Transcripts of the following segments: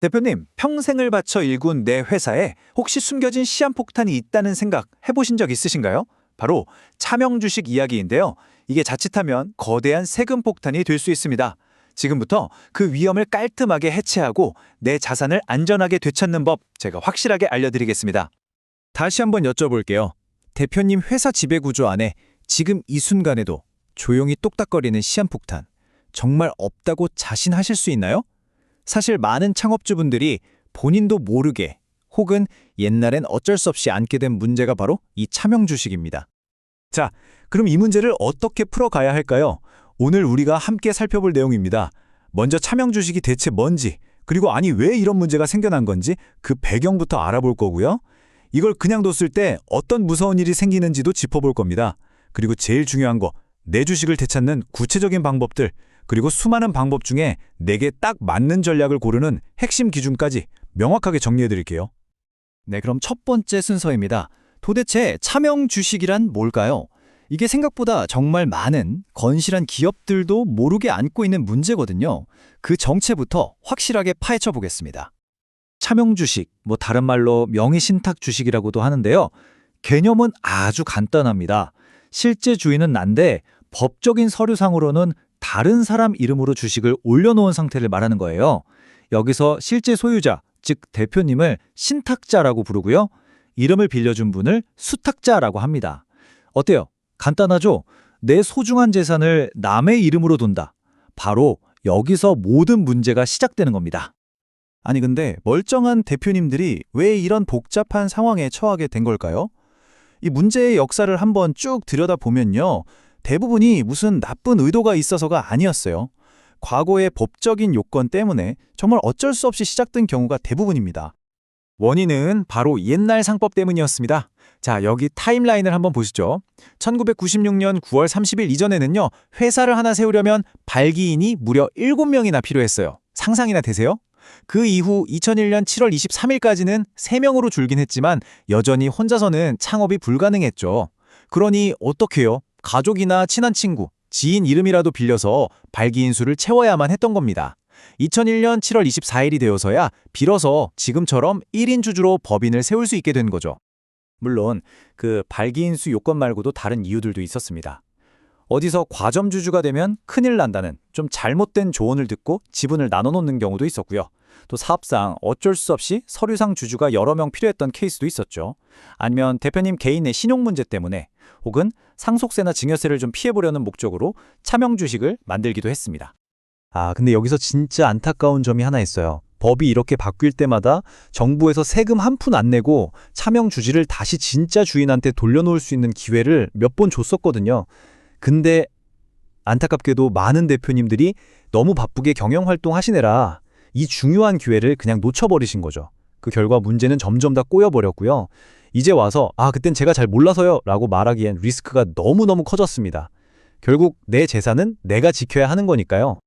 대표님, 평생을 바쳐 일군 내 회사에 혹시 숨겨진 시한폭탄이 있다는 생각 해보신 적 있으신가요? 바로 차명주식 이야기인데요. 이게 자칫하면 거대한 세금 폭탄이 될 수 있습니다. 지금부터 그 위험을 깔끔하게 해체하고 내 자산을 안전하게 되찾는 법 제가 확실하게 알려드리겠습니다. 다시 한번 여쭤볼게요. 대표님 회사 지배 구조 안에 지금 이 순간에도 조용히 똑딱거리는 시한폭탄 정말 없다고 자신하실 수 있나요? 사실 많은 창업주분들이 본인도 모르게 혹은 옛날엔 어쩔 수 없이 안게 된 문제가 바로 이 차명주식입니다. 자, 그럼 이 문제를 어떻게 풀어가야 할까요? 오늘 우리가 함께 살펴볼 내용입니다. 먼저 차명주식이 대체 뭔지, 그리고 왜 이런 문제가 생겨난 건지 그 배경부터 알아볼 거고요. 이걸 그냥 뒀을 때 어떤 무서운 일이 생기는지도 짚어볼 겁니다. 그리고 제일 중요한 거, 내 주식을 되찾는 구체적인 방법들, 그리고 수많은 방법 중에 내게 딱 맞는 전략을 고르는 핵심 기준까지 명확하게 정리해드릴게요. 네, 그럼 첫 번째 순서입니다. 도대체 차명 주식이란 뭘까요? 이게 생각보다 정말 많은 건실한 기업들도 모르게 안고 있는 문제거든요. 그 정체부터 확실하게 파헤쳐 보겠습니다. 차명주식, 다른 말로 명의신탁 주식이라고도 하는데요. 개념은 아주 간단합니다. 실제 주인은 난데 법적인 서류상으로는 다른 사람 이름으로 주식을 올려놓은 상태를 말하는 거예요. 여기서 실제 소유자, 즉 대표님을 신탁자라고 부르고요. 이름을 빌려준 분을 수탁자라고 합니다. 어때요? 간단하죠? 내 소중한 재산을 남의 이름으로 둔다. 바로 여기서 모든 문제가 시작되는 겁니다. 아니 근데 멀쩡한 대표님들이 왜 이런 복잡한 상황에 처하게 된 걸까요? 이 문제의 역사를 한번 쭉 들여다보면요. 대부분이 무슨 나쁜 의도가 있어서가 아니었어요. 과거의 법적인 요건 때문에 정말 어쩔 수 없이 시작된 경우가 대부분입니다. 원인은 바로 옛날 상법 때문이었습니다. 자, 여기 타임라인을 한번 보시죠. 1996년 9월 30일 이전에는요. 회사를 하나 세우려면 발기인이 무려 7명이나 필요했어요. 상상이나 되세요? 그 이후 2001년 7월 23일까지는 3명으로 줄긴 했지만 여전히 혼자서는 창업이 불가능했죠. 그러니 어떻게 해요? 가족이나 친한 친구, 지인 이름이라도 빌려서 발기인 수를 채워야만 했던 겁니다. 2001년 7월 24일이 되어서야 비로소 지금처럼 1인 주주로 법인을 세울 수 있게 된 거죠. 물론 그 발기인 수 요건 말고도 다른 이유들도 있었습니다. 어디서 과점주주가 되면 큰일 난다는 좀 잘못된 조언을 듣고 지분을 나눠놓는 경우도 있었고요. 또 사업상 어쩔 수 없이 서류상 주주가 여러 명 필요했던 케이스도 있었죠. 아니면 대표님 개인의 신용 문제 때문에 혹은 상속세나 증여세를 좀 피해보려는 목적으로 차명 주식을 만들기도 했습니다. 근데 여기서 진짜 안타까운 점이 하나 있어요. 법이 이렇게 바뀔 때마다 정부에서 세금 한 푼 안 내고 차명 주지를 다시 진짜 주인한테 돌려놓을 수 있는 기회를 몇 번 줬었거든요. 근데 안타깝게도 많은 대표님들이 너무 바쁘게 경영활동 하시느라 이 중요한 기회를 그냥 놓쳐버리신 거죠. 그 결과 문제는 점점 다 꼬여버렸고요. 이제 와서 그땐 제가 잘 몰라서요 라고 말하기엔 리스크가 너무너무 커졌습니다. 결국 내 재산은 내가 지켜야 하는 거니까요.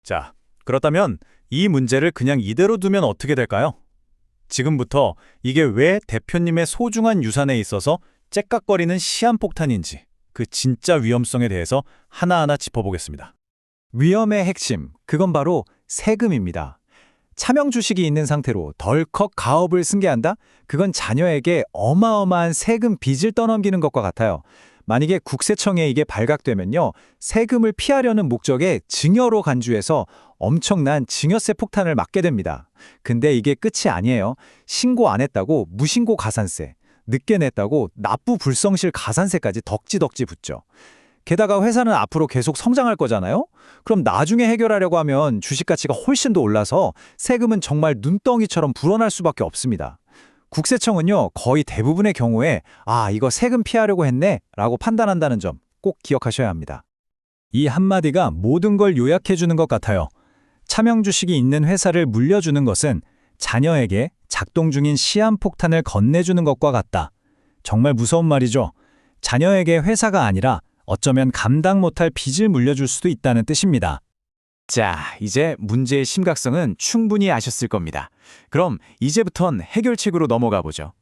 자, 그렇다면 이 문제를 그냥 이대로 두면 어떻게 될까요? 지금부터 이게 왜 대표님의 소중한 유산에 있어서 째깍거리는 시한폭탄인지 그 진짜 위험성에 대해서 하나하나 짚어보겠습니다. 위험의 핵심, 그건 바로 세금입니다. 차명 주식이 있는 상태로 덜컥 가업을 승계한다? 그건 자녀에게 어마어마한 세금 빚을 떠넘기는 것과 같아요. 만약에 국세청에 이게 발각되면요. 세금을 피하려는 목적의 증여로 간주해서 엄청난 증여세 폭탄을 맞게 됩니다. 근데 이게 끝이 아니에요. 신고 안 했다고 무신고 가산세, 늦게 냈다고 납부 불성실 가산세까지 덕지덕지 붙죠. 게다가 회사는 앞으로 계속 성장할 거잖아요? 그럼 나중에 해결하려고 하면 주식 가치가 훨씬 더 올라서 세금은 정말 눈덩이처럼 불어날 수밖에 없습니다. 국세청은요, 거의 대부분의 경우에 이거 세금 피하려고 했네 라고 판단한다는 점 꼭 기억하셔야 합니다. 이 한마디가 모든 걸 요약해주는 것 같아요. 차명 주식이 있는 회사를 물려주는 것은 자녀에게 작동 중인 시한폭탄을 건네주는 것과 같다. 정말 무서운 말이죠. 자녀에게 회사가 아니라 어쩌면 감당 못할 빚을 물려줄 수도 있다는 뜻입니다. 자, 이제 문제의 심각성은 충분히 아셨을 겁니다. 그럼 이제부턴 해결책으로 넘어가 보죠.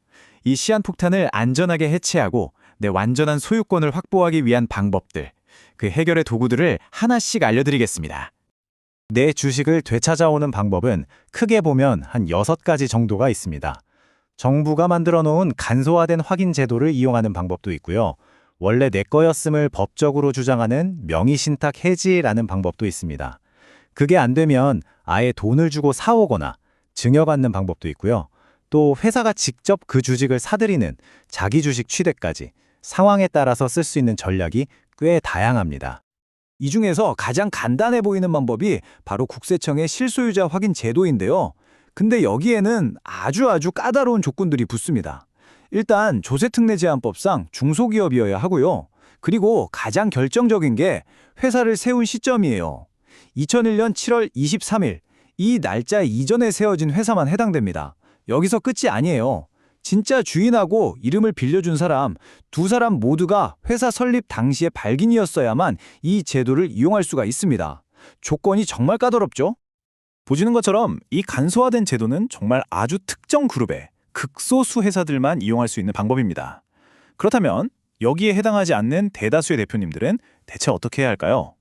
이 시한폭탄을 안전하게 해체하고 내 완전한 소유권을 확보하기 위한 방법들, 그 해결의 도구들을 하나씩 알려드리겠습니다. 내 주식을 되찾아오는 방법은 크게 보면 한 6가지 정도가 있습니다. 정부가 만들어 놓은 간소화된 확인 제도를 이용하는 방법도 있고요. 원래 내 거였음을 법적으로 주장하는 명의신탁 해지라는 방법도 있습니다. 그게 안 되면 아예 돈을 주고 사오거나 증여받는 방법도 있고요. 또 회사가 직접 그 주식을 사들이는 자기 주식 취득까지 상황에 따라서 쓸 수 있는 전략이 꽤 다양합니다. 이 중에서 가장 간단해 보이는 방법이 바로 국세청의 실소유자 확인 제도인데요. 근데 여기에는 아주 까다로운 조건들이 붙습니다. 일단 조세특례제한법상 중소기업이어야 하고요. 그리고 가장 결정적인 게 회사를 세운 시점이에요. 2001년 7월 23일, 이 날짜 이전에 세워진 회사만 해당됩니다. 여기서 끝이 아니에요. 진짜 주인하고 이름을 빌려준 사람, 두 사람 모두가 회사 설립 당시의 발기인이었어야만 이 제도를 이용할 수가 있습니다. 조건이 정말 까다롭죠? 보시는 것처럼 이 간소화된 제도는 정말 아주 특정 그룹의 극소수 회사들만 이용할 수 있는 방법입니다. 그렇다면 여기에 해당하지 않는 대다수의 대표님들은 대체 어떻게 해야 할까요?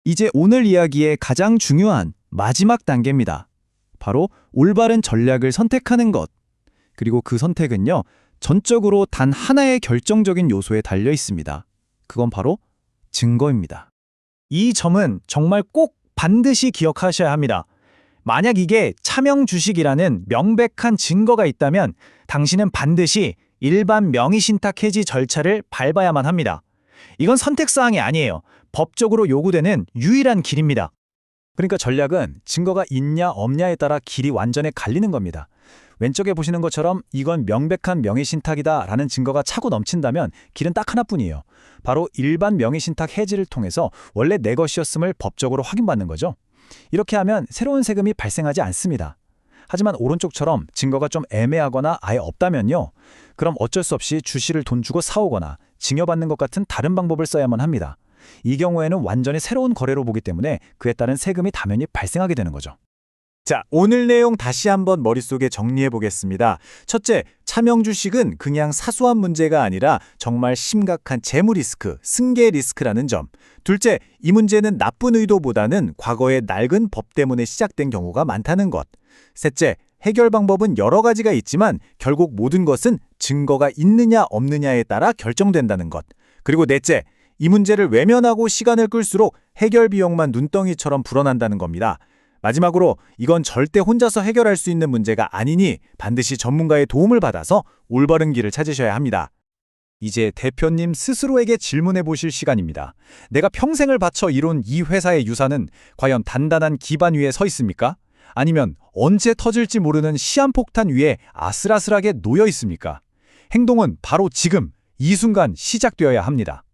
이제 오늘 이야기의 가장 중요한 마지막 단계입니다. 바로 올바른 전략을 선택하는 것. 그리고 그 선택은요, 전적으로 단 하나의 결정적인 요소에 달려 있습니다. 그건 바로 증거입니다. 이 점은 정말 꼭 반드시 기억하셔야 합니다. 만약 이게 차명 주식이라는 명백한 증거가 있다면 당신은 반드시 일반 명의신탁 해지 절차를 밟아야만 합니다. 이건 선택사항이 아니에요. 법적으로 요구되는 유일한 길입니다. 그러니까 전략은 증거가 있냐 없냐에 따라 길이 완전히 갈리는 겁니다. 왼쪽에 보시는 것처럼 이건 명백한 명의신탁이다 라는 증거가 차고 넘친다면 길은 딱 하나뿐이에요. 바로 일반 명의신탁 해지를 통해서 원래 내 것이었음을 법적으로 확인받는 거죠. 이렇게 하면 새로운 세금이 발생하지 않습니다. 하지만 오른쪽처럼 증거가 좀 애매하거나 아예 없다면요. 그럼 어쩔 수 없이 주식을 돈 주고 사오거나 증여받는 것 같은 다른 방법을 써야만 합니다. 이 경우에는 완전히 새로운 거래로 보기 때문에 그에 따른 세금이 당연히 발생하게 되는 거죠. 자, 오늘 내용 다시 한번 머릿속에 정리해 보겠습니다. 첫째, 차명 주식은 그냥 사소한 문제가 아니라 정말 심각한 재무 리스크, 승계 리스크라는 점. 둘째, 이 문제는 나쁜 의도보다는 과거의 낡은 법 때문에 시작된 경우가 많다는 것. 셋째, 해결 방법은 여러 가지가 있지만 결국 모든 것은 증거가 있느냐 없느냐에 따라 결정된다는 것. 그리고 넷째, 이 문제를 외면하고 시간을 끌수록 해결 비용만 눈덩이처럼 불어난다는 겁니다. 마지막으로 이건 절대 혼자서 해결할 수 있는 문제가 아니니 반드시 전문가의 도움을 받아서 올바른 길을 찾으셔야 합니다. 이제 대표님 스스로에게 질문해 보실 시간입니다. 내가 평생을 바쳐 이룬 이 회사의 유산은 과연 단단한 기반 위에 서 있습니까? 아니면 언제 터질지 모르는 시한폭탄 위에 아슬아슬하게 놓여 있습니까? 행동은 바로 지금, 이 순간 시작되어야 합니다.